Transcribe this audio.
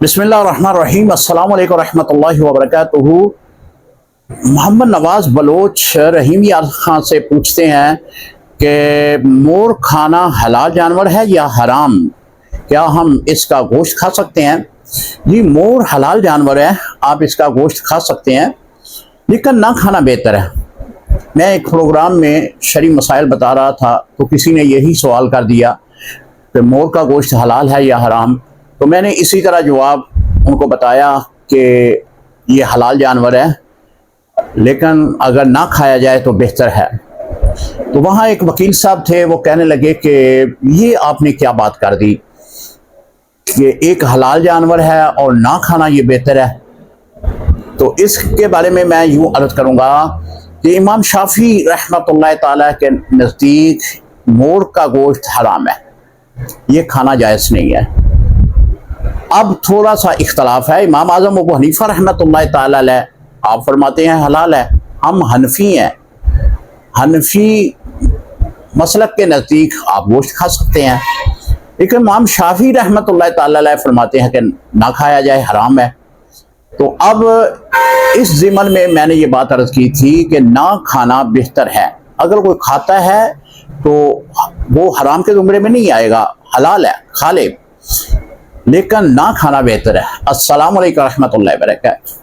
बिस्मिल्लाहिर्रहमानिर्रहीम। अस्सलाम वालेकुम रहमतुल्लाहि व बरकातुहू। मोहम्मद नवाज बलोच रहीम यार खान से पूछते हैं कि मोर खाना हलाल जानवर है या हराम, क्या हम इसका गोश्त खा सकते हैं? जी, मोर हलाल जानवर है, आप इसका गोश्त खा सकते हैं, लेकिन ना खाना बेहतर है। मैं एक प्रोग्राम में शरई मसाइल बता रहा था तो किसी ने यही सवाल कर दिया कि मोर का गोश्त हलाल है या हराम। तो मैंने इसी तरह जवाब उनको बताया कि ये हलाल जानवर है, लेकिन अगर ना खाया जाए तो बेहतर है। तो वहाँ एक वकील साहब थे, वो कहने लगे कि ये आपने क्या बात कर दी कि एक हलाल जानवर है और ना खाना ये बेहतर है। तो इसके बारे में मैं यूँ अर्ज करूँगा कि इमाम शाफी रहमतुल्लाह ताला के नज़दीक मोर का गोश्त हराम है, ये खाना जायज़ नहीं है। अब थोड़ा सा इख्तलाफ है। इमाम आज़म अबू हनीफा रहमतुल्लाह ताला अलैह आप फरमाते हैं हलाल है, हम हनफी हैं, हनफी मसलक के नज़दीक आप गोश्त खा सकते हैं, लेकिन इमाम शाफी रहमतुल्लाह ताला अलैह फरमाते हैं कि ना खाया जाए, हराम है। तो अब इस ज़िमन में मैंने ये बात अर्ज़ की थी कि ना खाना बेहतर है। अगर कोई खाता है तो वो हराम के ज़ुमरे में नहीं आएगा, हलाल है, खा ले, लेकिन ना खाना बेहतर है। अस्सलामु अलैकुम रहमतुल्लाहि व बरकातुहू।